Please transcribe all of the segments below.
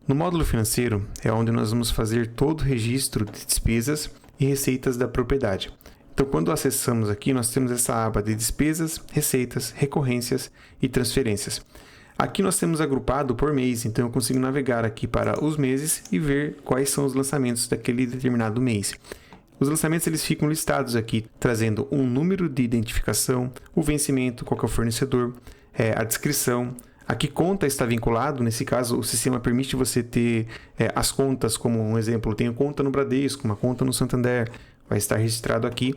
No módulo financeiro é onde nós vamos fazer todo o registro de despesas e receitas da propriedade. Então, quando acessamos aqui, nós temos essa aba de despesas, receitas, recorrências e transferências. Aqui nós temos agrupado por mês, então eu consigo navegar aqui para os meses e ver quais são os lançamentos daquele determinado mês. Os lançamentos eles ficam listados aqui, trazendo um número de identificação, o vencimento, qual que é o fornecedor, a descrição, a que conta está vinculado. Nesse caso, o sistema permite você ter as contas, como um exemplo, eu tenho conta no Bradesco, uma conta no Santander, vai estar registrado aqui,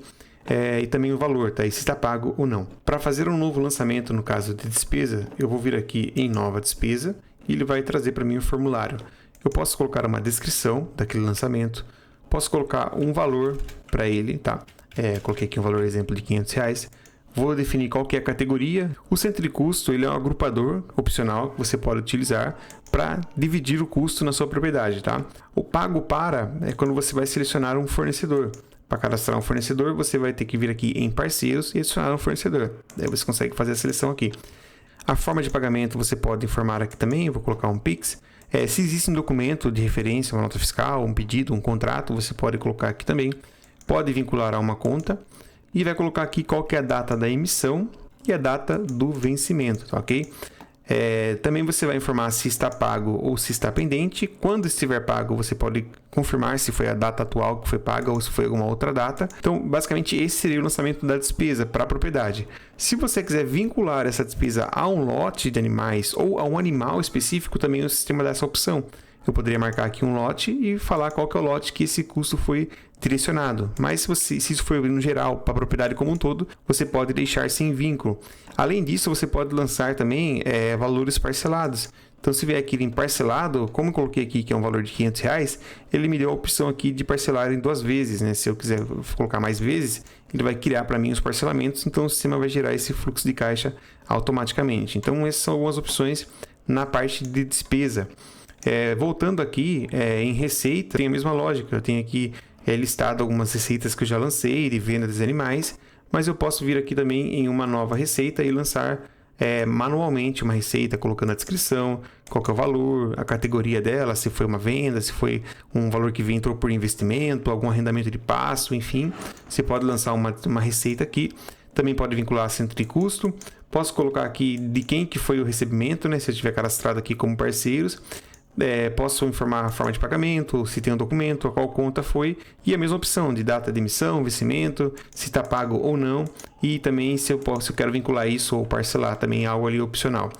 e também o valor, tá? E se está pago ou não. Para fazer um novo lançamento, no caso de despesa, eu vou vir aqui em nova despesa e ele vai trazer para mim um formulário. Eu posso colocar uma descrição daquele lançamento, posso colocar um valor para ele, tá? Coloquei aqui um valor, exemplo, de R$500. Vou definir qual que é a categoria. O centro de custo ele é um agrupador opcional que você pode utilizar para dividir o custo na sua propriedade, tá? O pago para é quando você vai selecionar um fornecedor. Para cadastrar um fornecedor, você vai ter que vir aqui em parceiros e adicionar um fornecedor. Daí você consegue fazer a seleção aqui. A forma de pagamento você pode informar aqui também. Eu vou colocar um Pix. Se existe um documento de referência, uma nota fiscal, um pedido, um contrato, você pode colocar aqui também. Pode vincular a uma conta. E vai colocar aqui qual que é a data da emissão e a data do vencimento, tá, ok? Também você vai informar se está pago ou se está pendente. Quando estiver pago, você pode confirmar se foi a data atual que foi paga ou se foi alguma outra data. Então, basicamente, esse seria o lançamento da despesa para a propriedade. Se você quiser vincular essa despesa a um lote de animais ou a um animal específico, também o sistema dá essa opção. Eu poderia marcar aqui um lote e falar qual que é o lote que esse custo foi direcionado. Mas se isso for no geral para a propriedade como um todo, você pode deixar sem vínculo. Além disso, você pode lançar também valores parcelados. Então, se vier aqui em parcelado, como eu coloquei aqui que é um valor de R$500, ele me deu a opção aqui de parcelar em 2 vezes, né? Se eu quiser colocar mais vezes, ele vai criar para mim os parcelamentos, então o sistema vai gerar esse fluxo de caixa automaticamente. Então, essas são algumas opções na parte de despesa. Voltando aqui em receita, tem a mesma lógica. Eu tenho aqui listado algumas receitas que eu já lancei de venda dos animais, mas eu posso vir aqui também em uma nova receita e lançar manualmente uma receita, colocando a descrição, qual que é o valor, a categoria dela, se foi uma venda, se foi um valor que entrou por investimento, algum arrendamento de pasto, enfim. Você pode lançar uma receita aqui. Também pode vincular centro de custo. Posso colocar aqui de quem que foi o recebimento, né? Se eu tiver cadastrado aqui como parceiros. Posso informar a forma de pagamento, se tem um documento, a qual conta foi, e a mesma opção de data de emissão, vencimento, se está pago ou não, e também se eu quero vincular isso ou parcelar, também algo ali opcional.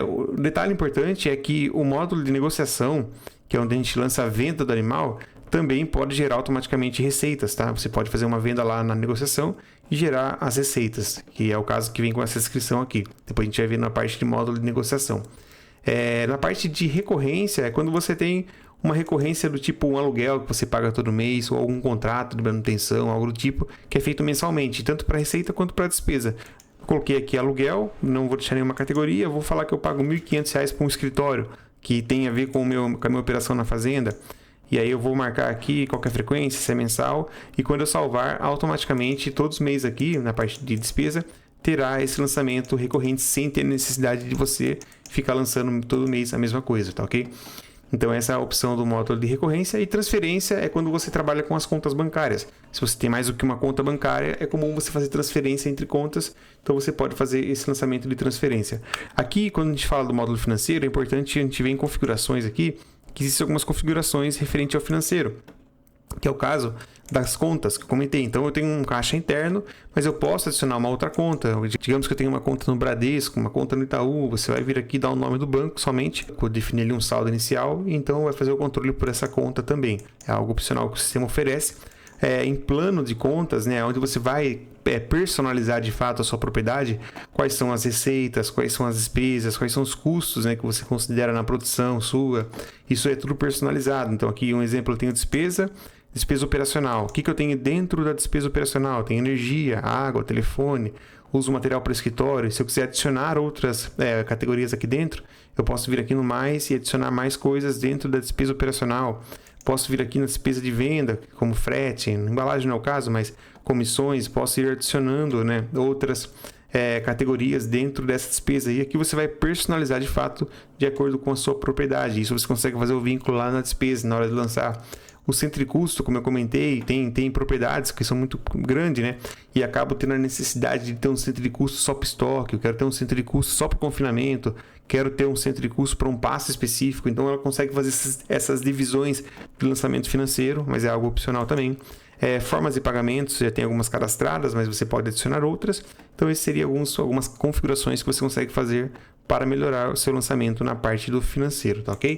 O detalhe importante é que o módulo de negociação, que é onde a gente lança a venda do animal, também pode gerar automaticamente receitas, tá? Você pode fazer uma venda lá na negociação e gerar as receitas, que é o caso que vem com essa descrição aqui. Depois a gente vai ver na parte de módulo de negociação. Na parte de recorrência, é quando você tem uma recorrência do tipo um aluguel que você paga todo mês, ou algum contrato de manutenção, algo do tipo, que é feito mensalmente, tanto para receita quanto para despesa. Coloquei aqui aluguel, não vou deixar nenhuma categoria, vou falar que eu pago R$1.500 para um escritório, que tem a ver com a minha operação na fazenda. E aí eu vou marcar aqui qual que é a frequência, se é mensal, e quando eu salvar, automaticamente, todos os meses aqui, na parte de despesa, terá esse lançamento recorrente sem ter necessidade de você ficar lançando todo mês a mesma coisa, tá ok? Então essa é a opção do módulo de recorrência. E transferência é quando você trabalha com as contas bancárias. Se você tem mais do que uma conta bancária, é comum você fazer transferência entre contas, então você pode fazer esse lançamento de transferência. Aqui, quando a gente fala do módulo financeiro, é importante a gente ver em configurações aqui, que existem algumas configurações referentes ao financeiro, que é o caso das contas que eu comentei. Então eu tenho um caixa interno, mas eu posso adicionar uma outra conta. Digamos que eu tenho uma conta no Bradesco, uma conta no Itaú. Você vai vir aqui dar o nome do banco somente, definir ali um saldo inicial, e então vai fazer o controle por essa conta também. É algo opcional que o sistema oferece. Em plano de contas, né, onde você vai personalizar de fato a sua propriedade, quais são as receitas, quais são as despesas, quais são os custos, né, que você considera na produção sua. Isso é tudo personalizado. Então aqui um exemplo, eu tenho despesa operacional. O que eu tenho dentro da despesa operacional? Tem energia, água, telefone, uso material para o escritório. Se eu quiser adicionar outras categorias aqui dentro, eu posso vir aqui no mais e adicionar mais coisas dentro da despesa operacional. Posso vir aqui na despesa de venda, como frete, embalagem não é o caso, mas comissões, posso ir adicionando, né, outras categorias dentro dessa despesa. E aqui você vai personalizar de fato de acordo com a sua propriedade. Isso você consegue fazer o vínculo lá na despesa na hora de lançar. O centro de custo, como eu comentei, tem propriedades que são muito grandes, né? E acabo tendo a necessidade de ter um centro de custo só para estoque, eu quero ter um centro de custo só para confinamento, quero ter um centro de custo para um passe específico. Então ela consegue fazer essas divisões de lançamento financeiro, mas é algo opcional também. Formas de pagamentos, já tem algumas cadastradas, mas você pode adicionar outras. Então essas seriam algumas configurações que você consegue fazer para melhorar o seu lançamento na parte do financeiro, tá ok?